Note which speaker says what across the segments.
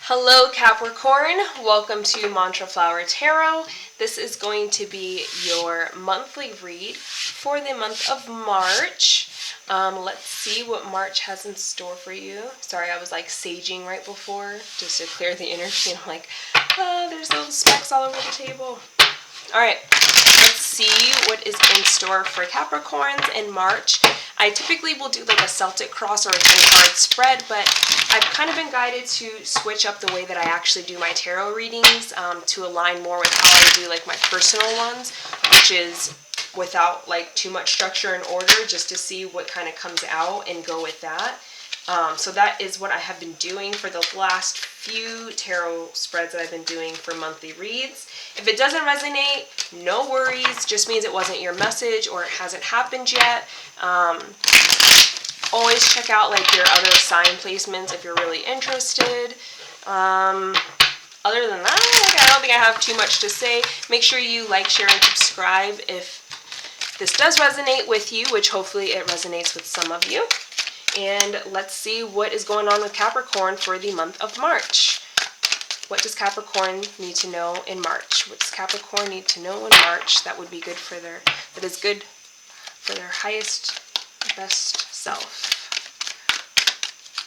Speaker 1: Hello Capricorn, welcome to Mantra Flower Tarot. This is going to be your monthly read for the month of March. Let's see what March has in store for you. Sorry, I was like saging right before just to clear the energy. I'm like, there's little specks all over the table. Alright, let's see what is in store for Capricorns in March. I typically will do like a Celtic cross or a 10-card spread, but I've kind of been guided to switch up the way that I actually do my tarot readings to align more with how I do like my personal ones, which is without like too much structure and order, just to see what kind of comes out and go with that. So that is what I have been doing for the last few tarot spreads that I've been doing for monthly reads. If it doesn't resonate, no worries, just means it wasn't your message or it hasn't happened yet. Always check out like your other sign placements if you're really interested. Other than that, I don't think I have too much to say. Make sure you like, share, and subscribe if this does resonate with you, which hopefully it resonates with some of you. And let's see what is going on with Capricorn for the month of March. What does Capricorn need to know in March? What does Capricorn need to know in March that would be good for that is good for their highest, best self?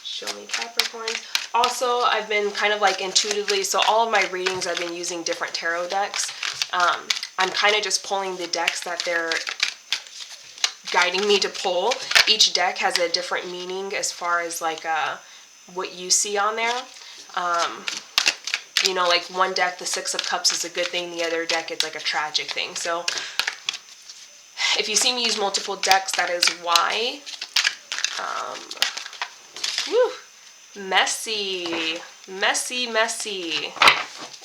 Speaker 1: Show me Capricorn. Also, I've been kind of like intuitively, so all of my readings I've been using different tarot decks. I'm kind of just pulling the decks that they're guiding me to pull. Each deck has a different meaning as far as like what you see on there. You know, like one deck, the Six of Cups is a good thing. The other deck, it's like a tragic thing. So if you see me use multiple decks, that is why. Messy. Messy, messy.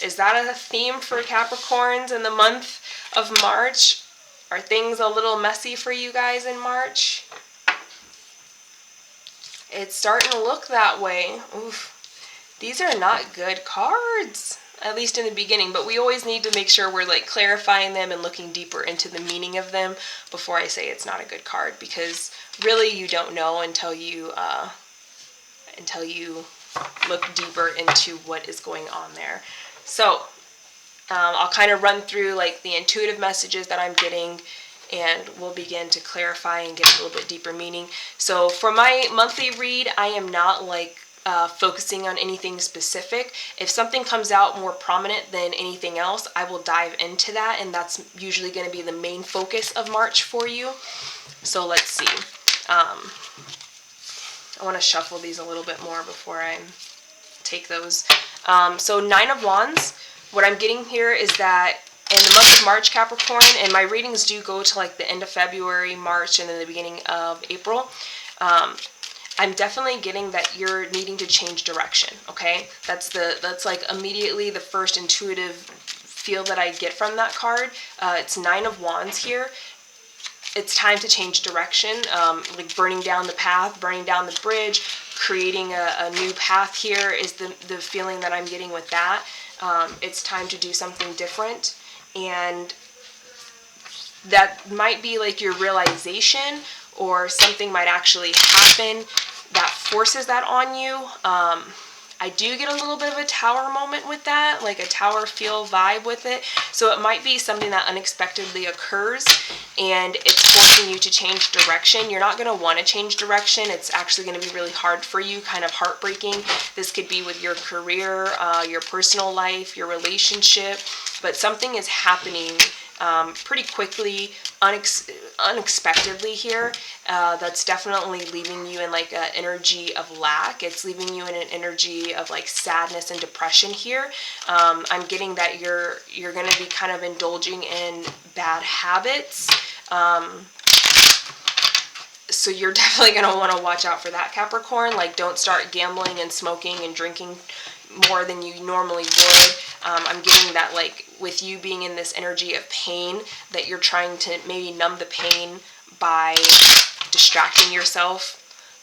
Speaker 1: Is that a theme for Capricorns in the month of March? Are things a little messy for you guys in March? It's starting to look that way. Oof. These are not good cards, at least in the beginning, but we always need to make sure we're like clarifying them and looking deeper into the meaning of them before I say it's not a good card, because really you don't know until you look deeper into what is going on there. So I'll kind of run through like the intuitive messages that I'm getting, and we'll begin to clarify and get a little bit deeper meaning. So for my monthly read, I am not like focusing on anything specific. If something comes out more prominent than anything else, I will dive into that, and that's usually going to be the main focus of March for you. So let's see. I want to shuffle these a little bit more before I take those. So Nine of Wands. What I'm getting here is that in the month of March, Capricorn, and my readings do go to like the end of February, March, and then the beginning of April, I'm definitely getting that you're needing to change direction, okay? That's like immediately the first intuitive feel that I get from that card. It's Nine of Wands here. It's time to change direction, like burning down the path, burning down the bridge, creating a new path here is the feeling that I'm getting with that. It's time to do something different, and that might be like your realization, or something might actually happen that forces that on you. I do get a little bit of a tower moment with that, like a tower feel vibe with it. So it might be something that unexpectedly occurs and it's forcing you to change direction. You're not going to want to change direction. It's actually going to be really hard for you, kind of heartbreaking. This could be with your career, your personal life, your relationship, but something is happening pretty quickly, unexpectedly here. That's definitely leaving you in like an energy of lack. It's leaving you in an energy of like sadness and depression here. I'm getting that you're going to be kind of indulging in bad habits. So you're definitely going to want to watch out for that, Capricorn. Like, don't start gambling and smoking and drinking more than you normally would. I'm getting that like with you being in this energy of pain, that you're trying to maybe numb the pain by distracting yourself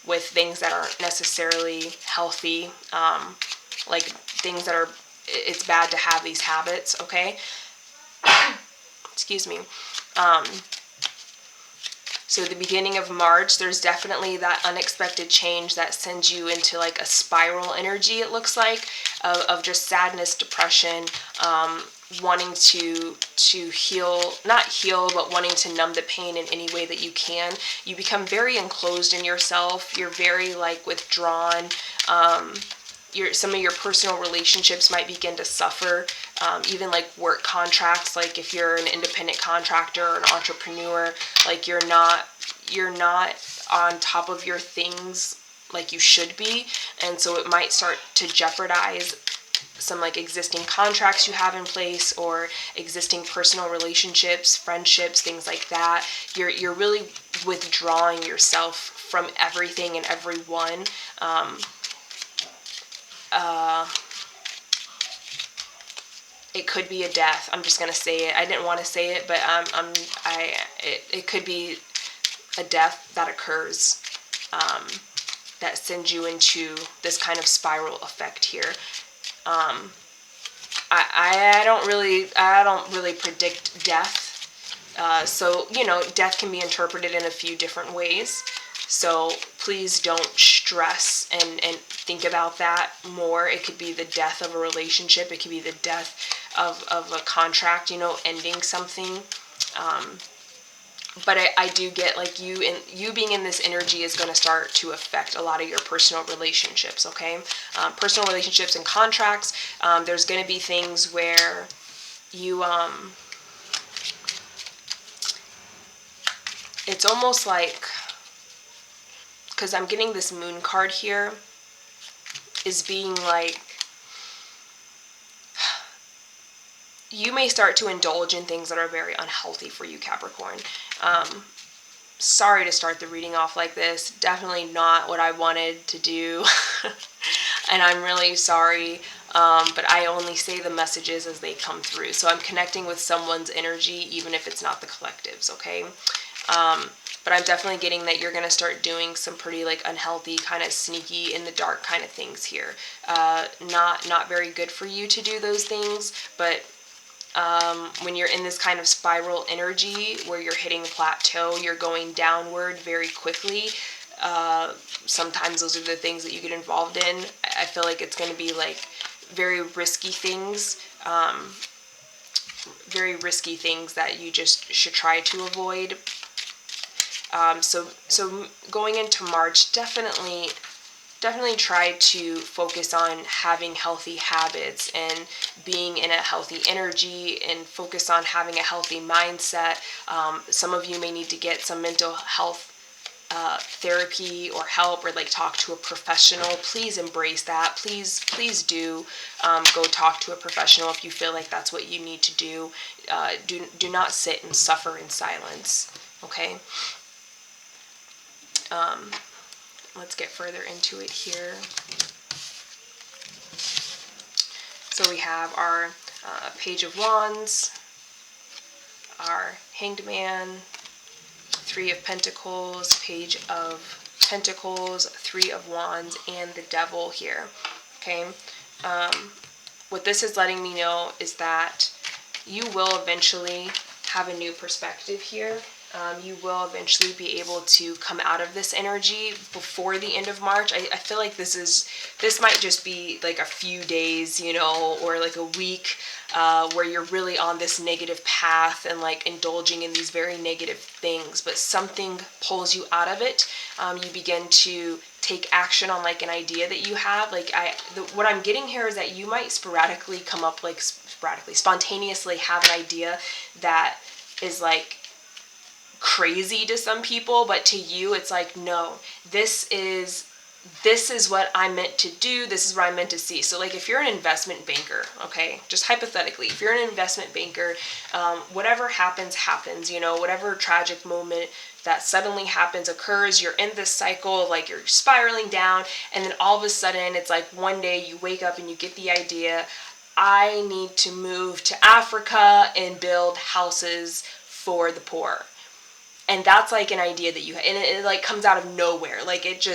Speaker 1: with things that aren't necessarily healthy, like things that are, it's bad to have these habits, okay? Excuse me. So the beginning of March, there's definitely that unexpected change that sends you into like a spiral energy, it looks like. of just sadness, depression, wanting to heal, not heal, but wanting to numb the pain in any way that you can. You become very enclosed in yourself. You're very like withdrawn. Some of your personal relationships might begin to suffer. Even like work contracts, like if you're an independent contractor or an entrepreneur, like you're not on top of your things like you should be, and so it might start to jeopardize some like existing contracts you have in place or existing personal relationships, friendships, things like that. You're really withdrawing yourself from everything and everyone. It could be a death. I'm just gonna say it. I didn't want to say it, but it could be a death that occurs, that sends you into this kind of spiral effect here. I don't really predict death. So death can be interpreted in a few different ways. So please don't stress and think about that more. It could be the death of a relationship. It could be the death of a contract, ending something. But I do get like you being in this energy is going to start to affect a lot of your personal relationships, okay? Personal relationships and contracts. There's going to be things where you, it's almost like, because I'm getting this moon card here, is being like, you may start to indulge in things that are very unhealthy for you, Capricorn. Sorry to start the reading off like this. Definitely not what I wanted to do. And I'm really sorry. But I only say the messages as they come through. So I'm connecting with someone's energy, even if it's not the collective's, okay? But I'm definitely getting that you're going to start doing some pretty like unhealthy, kind of sneaky, in the dark kind of things here. Not very good for you to do those things, but when you're in this kind of spiral energy where you're hitting a plateau, you're going downward very quickly. Sometimes those are the things that you get involved in. I feel like it's going to be like very risky things that you just should try to avoid. So going into March, definitely try to focus on having healthy habits and being in a healthy energy, and focus on having a healthy mindset. Some of you may need to get some mental health therapy or help, or like talk to a professional. Please embrace that. Please do go talk to a professional if you feel like that's what you need to do. Do not sit and suffer in silence, okay? Let's get further into it here. So we have our Page of Wands, our Hanged Man, Three of Pentacles, Page of Pentacles, Three of Wands, and the Devil here. Okay? What this is letting me know is that you will eventually have a new perspective here. You will eventually be able to come out of this energy before the end of March. I feel like this might just be like a few days, or like a week, where you're really on this negative path and like indulging in these very negative things, but something pulls you out of it. You begin to take action on like an idea that you have. Like what I'm getting here is that you might spontaneously have an idea that is like crazy to some people, but to you it's like, no, this is what I meant to do. This is what I meant to see. So like if you're an investment banker, okay, just hypothetically, if you're an investment banker, whatever happens, whatever tragic moment that suddenly occurs, you're in this cycle of like you're spiraling down, and then all of a sudden it's like one day you wake up and you get the idea, I need to move to Africa and build houses for the poor. And that's like an idea that you have, and it like comes out of nowhere. Like it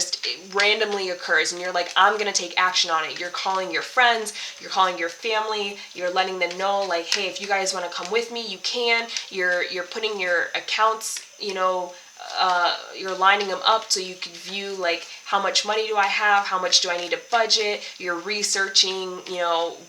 Speaker 1: randomly occurs, and you're like, I'm going to take action on it. You're calling your friends, you're calling your family, you're letting them know like, hey, if you guys want to come with me, you can. You're putting your accounts, you're lining them up so you can view like how much money do I have, how much do I need to budget. You're researching,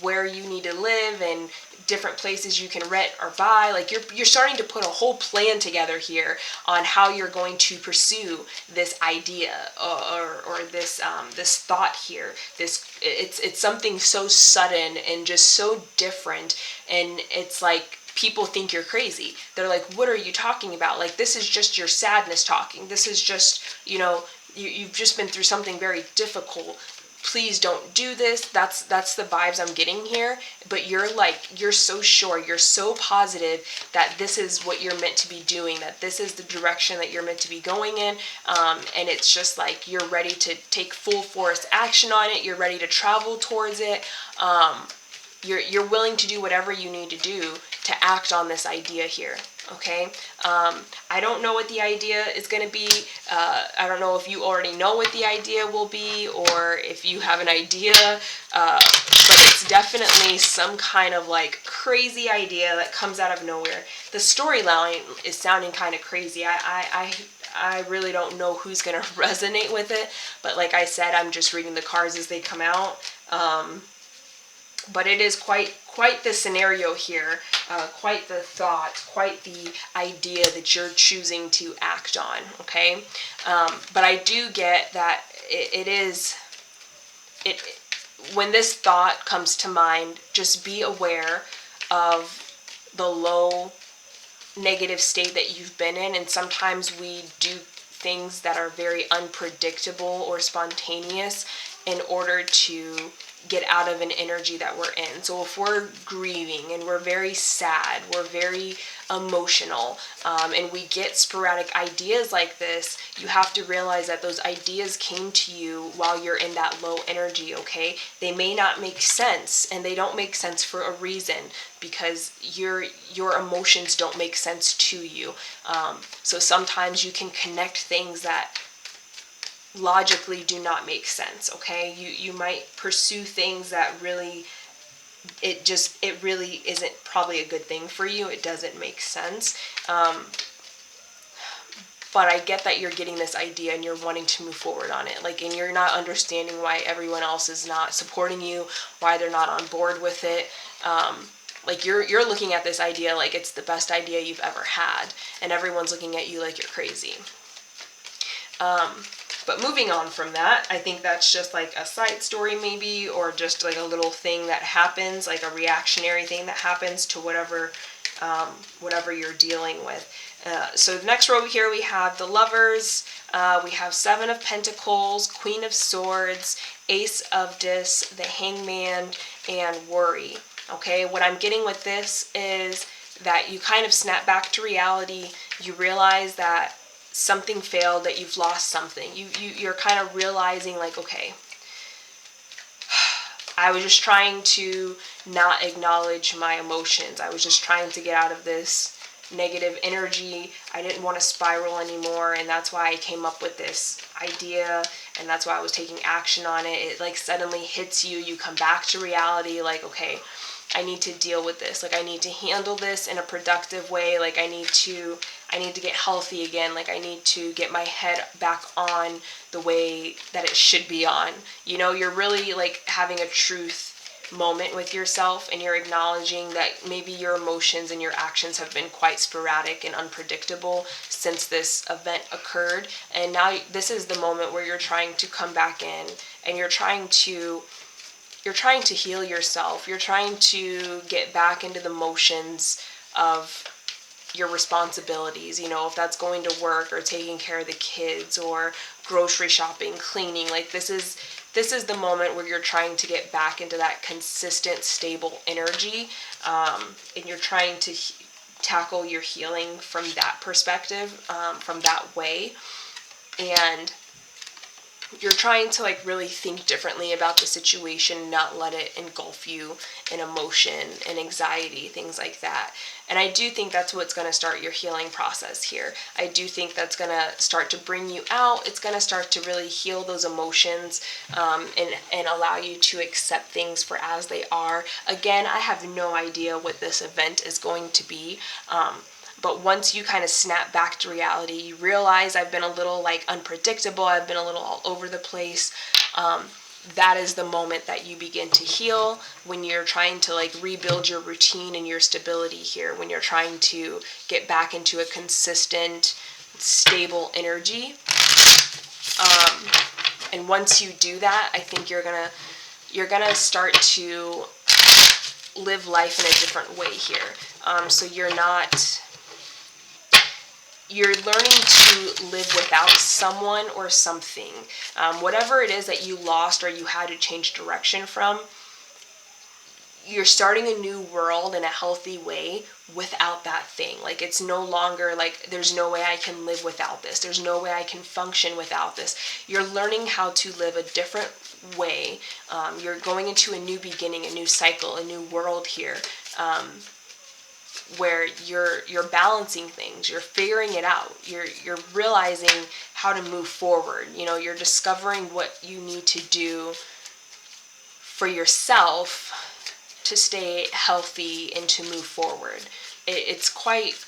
Speaker 1: where you need to live and different places you can rent or buy. Like you're starting to put a whole plan together here on how you're going to pursue this idea or this this thought here. It's something so sudden and just so different, and it's like people think you're crazy. They're like, what are you talking about? Like, this is just your sadness talking. This is just, you've just been through something very difficult. Please don't do this. That's the vibes I'm getting here. But you're so sure, you're so positive that this is what you're meant to be doing, that this is the direction that you're meant to be going in. And it's just like you're ready to take full force action on it. You're ready to travel towards it. You're willing to do whatever you need to do to act on this idea here, okay? I don't know what the idea is going to be. I don't know if you already know what the idea will be or if you have an idea, but it's definitely some kind of like crazy idea that comes out of nowhere. The storyline is sounding kind of crazy. I really don't know who's going to resonate with it, but like I said, I'm just reading the cards as they come out. But it is quite the scenario here, quite the thought, quite the idea that you're choosing to act on, okay? But I do get that when this thought comes to mind, just be aware of the low negative state that you've been in, and sometimes we do things that are very unpredictable or spontaneous in order to get out of an energy that we're in. So if we're grieving and we're very sad, we're very emotional, and we get sporadic ideas like this, you have to realize that those ideas came to you while you're in that low energy, okay? They may not make sense, and they don't make sense for a reason, because your emotions don't make sense to you. So sometimes you can connect things that logically do not make sense, okay? You might pursue things that really, it really isn't probably a good thing for you. It doesn't make sense. But I get that you're getting this idea and you're wanting to move forward on it. Like, and you're not understanding why everyone else is not supporting you, why they're not on board with it. Like you're looking at this idea like it's the best idea you've ever had, and everyone's looking at you like you're crazy. But moving on from that, I think that's just like a side story maybe, or just like a little thing that happens, like a reactionary thing that happens to whatever you're dealing with. So the next row here we have the Lovers, we have Seven of Pentacles, Queen of Swords, Ace of Discs, the Hangman, and Worry. Okay, what I'm getting with this is that you kind of snap back to reality. You realize that something failed, that you've lost something. You're kind of realizing like, okay, I was just trying to not acknowledge my emotions. I was just trying to get out of this negative energy. I didn't want to spiral anymore, and that's why I came up with this idea, and that's why I was taking action on it. It like suddenly hits you. You come back to reality like, okay, I need to deal with this. Like, I need to handle this in a productive way. Like, I need to get healthy again. Like, I need to get my head back on the way that it should be on. You're really like having a truth moment with yourself, and you're acknowledging that maybe your emotions and your actions have been quite sporadic and unpredictable since this event occurred. And now this is the moment where you're trying to come back in, and you're trying to heal yourself. You're trying to get back into the motions of your responsibilities, if that's going to work or taking care of the kids or grocery shopping, cleaning. Like, this is the moment where you're trying to get back into that consistent, stable energy, and you're trying to tackle your healing from that perspective, from that way. And you're trying to like really think differently about the situation, not let it engulf you in emotion and anxiety, things like that. And I do think that's what's going to start your healing process here. I do think that's going to start to bring you out. It's going to start to really heal those emotions, and allow you to accept things for as they are. Again, I have no idea what this event is going to be. But once you kind of snap back to reality, you realize I've been a little like unpredictable, I've been a little all over the place. That is the moment that you begin to heal, when you're trying to like rebuild your routine and your stability here, when you're trying to get back into a consistent, stable energy. And once you do that, I think you're gonna start to live life in a different way here. So you're learning to live without someone or something. Whatever it is that you lost or you had to change direction from, you're starting a new world in a healthy way without that thing. Like, it's no longer like, there's no way I can live without this. There's no way I can function without this. You're learning how to live a different way. You're going into a new beginning, a new cycle, a new world here. Where you're balancing things, you're figuring it out, you're realizing how to move forward. You're discovering what you need to do for yourself to stay healthy and to move forward. It's quite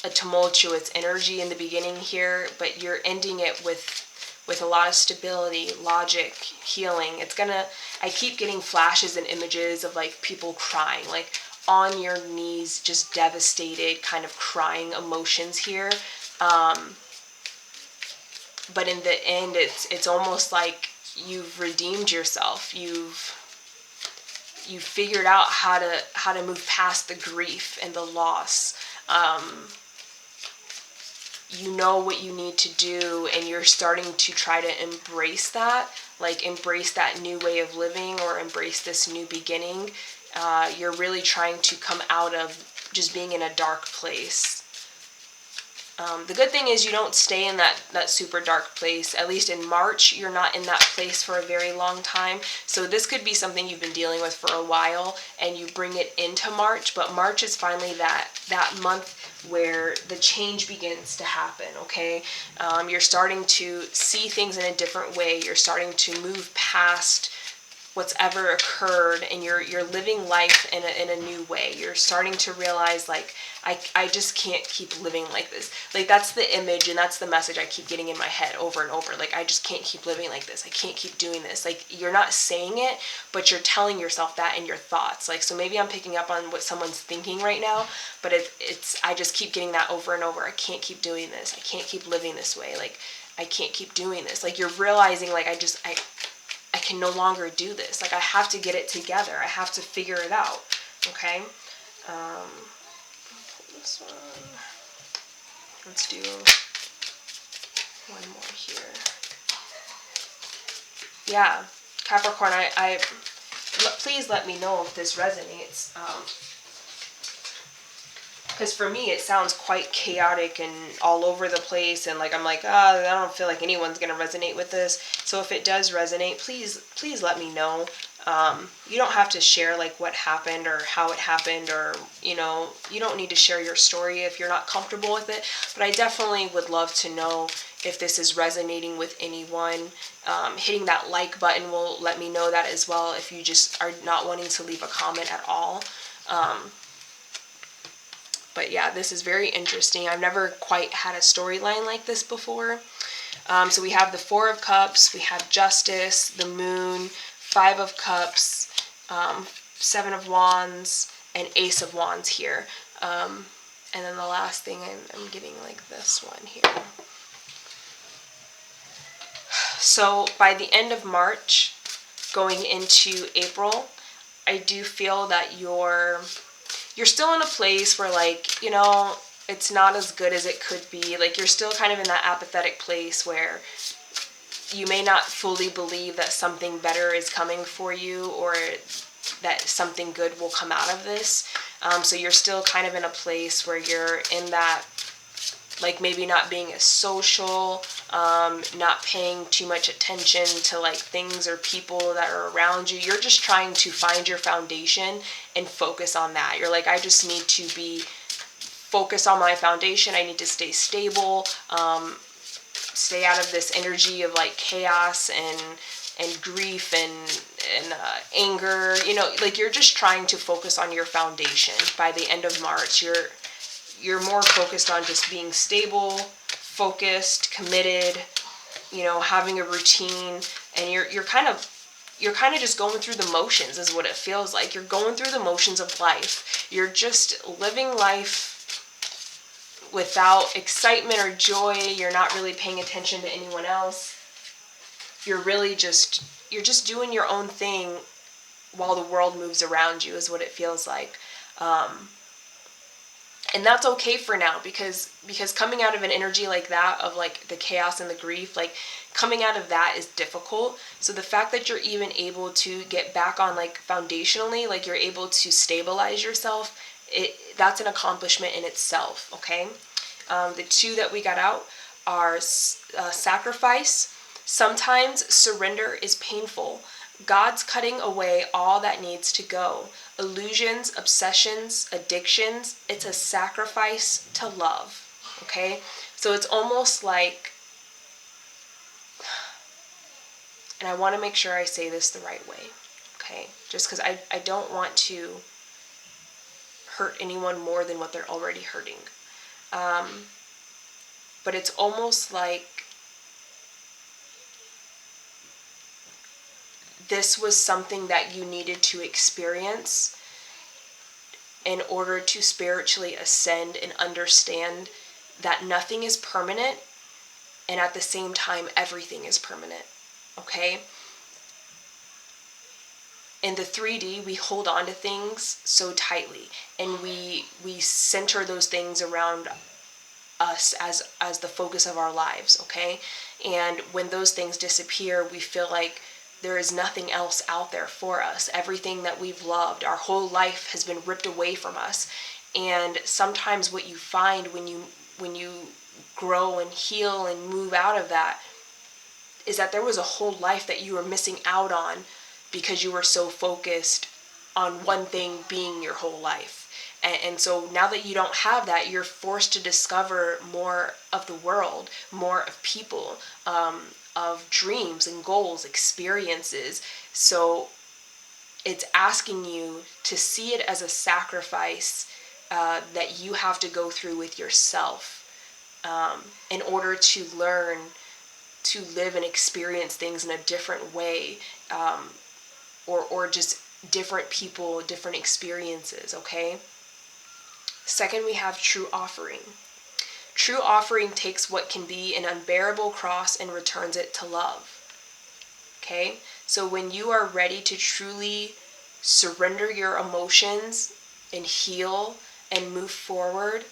Speaker 1: a tumultuous energy in the beginning here, but you're ending it with a lot of stability, logic, healing. I keep getting flashes and images of like people crying, like on your knees, just devastated, kind of crying emotions here. But in the end, it's almost like you've redeemed yourself. You've figured out how to move past the grief and the loss. You know what you need to do, and you're starting to try to embrace that new way of living, or embrace this new beginning. You're really trying to come out of just being in a dark place. The good thing is you don't stay in that super dark place. At least in March, you're not in that place for a very long time. So this could be something you've been dealing with for a while, and you bring it into March. But March is finally that month where the change begins to happen, okay? You're starting to see things in a different way. You're starting to move past what's ever occurred, and you're living life in a new way. You're starting to realize, like, I just can't keep living like this. Like, that's the image and that's the message I keep getting in my head over and over. Like, I just can't keep living like this. I can't keep doing this. Like, you're not saying it, but you're telling yourself that in your thoughts. Like, so maybe I'm picking up on what someone's thinking right now, but I just keep getting that over and over. I can't keep doing this. I can't keep living this way. Like, I can't keep doing this. Like, you're realizing, like, I can no longer do this. Like, I have to get it together. I have to figure it out. Okay? This one. Let's do one more here. Yeah, Capricorn, please let me know if this resonates. Because for me, it sounds quite chaotic and all over the place, and like I'm like, I don't feel like anyone's gonna resonate with this. So if it does resonate, please let me know. You don't have to share like what happened or how it happened, or you don't need to share your story if you're not comfortable with it. But I definitely would love to know if this is resonating with anyone. Hitting that like button will let me know that as well, if you just are not wanting to leave a comment at all. But yeah, this is very interesting. I've never quite had a storyline like this before. So we have the Four of Cups, we have Justice, the Moon, Five of Cups, Seven of Wands, and Ace of Wands here. And then the last thing, I'm getting like this one here. So by the end of March, going into April, I do feel that you're still in a place where, like, it's not as good as it could be. Like, you're still kind of in that apathetic place where you may not fully believe that something better is coming for you, or that something good will come out of this. So you're still kind of in a place where you're in that, like, maybe not being as social, not paying too much attention to like things or people that are around you. You're just trying to find your foundation and focus on that. You're like, I just need to be focused on my foundation. I need to stay stable, stay out of this energy of like chaos and grief and anger. Like, you're just trying to focus on your foundation. By the end of March, you're more focused on just being stable, focused, committed, having a routine, and you're kind of just going through the motions is what it feels like. You're going through the motions of life. You're just living life without excitement or joy. You're not really paying attention to anyone else. You're just doing your own thing while the world moves around you is what it feels like. And that's okay for now, because coming out of an energy like that, of like the chaos and the grief, like coming out of that is difficult. So the fact that you're even able to get back on, like foundationally, like you're able to stabilize yourself, that's an accomplishment in itself, okay? The two that we got out are sacrifice. Sometimes surrender is painful. God's cutting away all that needs to go. Illusions, obsessions, addictions, it's a sacrifice to love, okay? So it's almost like, and I want to make sure I say this the right way, okay? Just because I don't want to hurt anyone more than what they're already hurting. But it's almost like this was something that you needed to experience in order to spiritually ascend and understand that nothing is permanent, and at the same time everything is permanent, okay? In the 3D, we hold on to things so tightly, and we center those things around us as the focus of our lives, okay? And when those things disappear, we feel like there is nothing else out there for us. Everything that we've loved, our whole life has been ripped away from us. And sometimes what you find when you grow and heal and move out of that is that there was a whole life that you were missing out on because you were so focused on one thing being your whole life. And so now that you don't have that, you're forced to discover more of the world, more of people, of dreams and goals, experiences. So it's asking you to see it as a sacrifice that you have to go through with yourself in order to learn to live and experience things in a different way, or just different people, different experiences, okay? Second, we have true offering. True offering takes what can be an unbearable cross and returns it to love. Okay? So when you are ready to truly surrender your emotions and heal and move forward,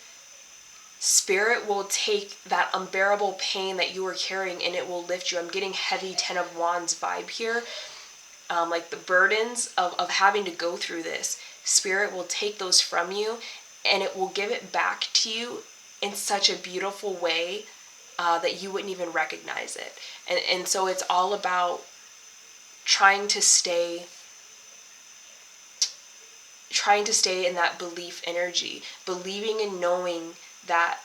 Speaker 1: Spirit will take that unbearable pain that you are carrying and it will lift you. I'm getting heavy 10 of Wands vibe here. Like the burdens of having to go through this. Spirit will take those from you and it will give it back to you in such a beautiful way that you wouldn't even recognize it. And so it's all about trying to stay in that belief energy, believing and knowing that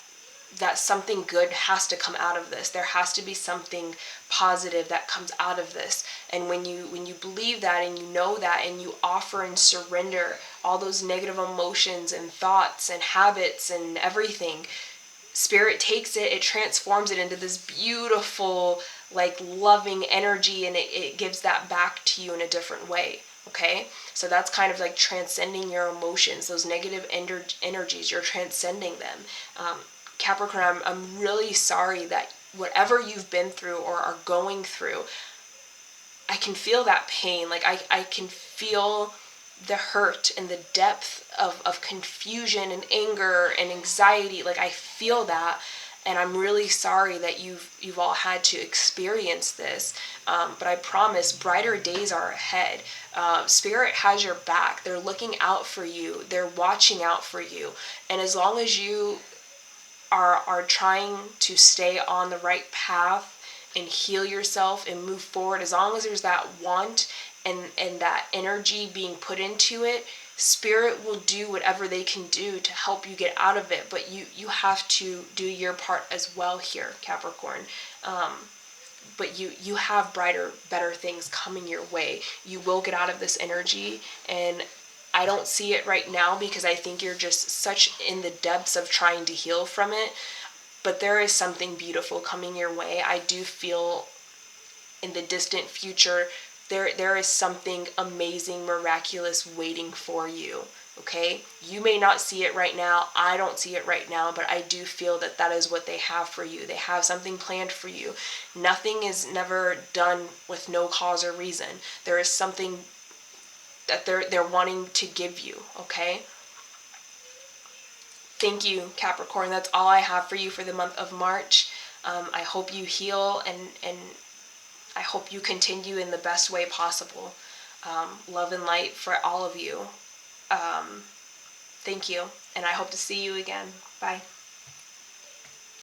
Speaker 1: something good has to come out of this. There has to be something positive that comes out of this. And when you believe that and you know that and you offer and surrender all those negative emotions and thoughts and habits and everything, Spirit takes it transforms it into this beautiful, like loving energy, and it gives that back to you in a different way. Okay? So that's kind of like transcending your emotions, those negative energies, you're transcending them. Capricorn, I'm really sorry that whatever you've been through or are going through, I can feel that pain. Like I can feel the hurt and the depth of confusion and anger and anxiety. Like I feel that, and I'm really sorry that you've all had to experience this. But I promise brighter days are ahead. Spirit has your back. They're looking out for you. They're watching out for you. And as long as you are trying to stay on the right path and heal yourself and move forward, as long as there's that want and that energy being put into it, Spirit will do whatever they can do to help you get out of it. But you have to do your part as well here, Capricorn. But you have brighter, better things coming your way. You will get out of this energy, and I don't see it right now because I think you're just such in the depths of trying to heal from it. But there is something beautiful coming your way. I do feel in the distant future, there is something amazing, miraculous waiting for you. Okay? You may not see it right now. I don't see it right now, but I do feel that that is what they have for you. They have something planned for you. Nothing is never done with no cause or reason. There is something that they're wanting to give you, okay? Thank you, Capricorn. That's all I have for you for the month of March. I hope you heal, and I hope you continue in the best way possible. Love and light for all of you. Thank you, and I hope to see you again. Bye.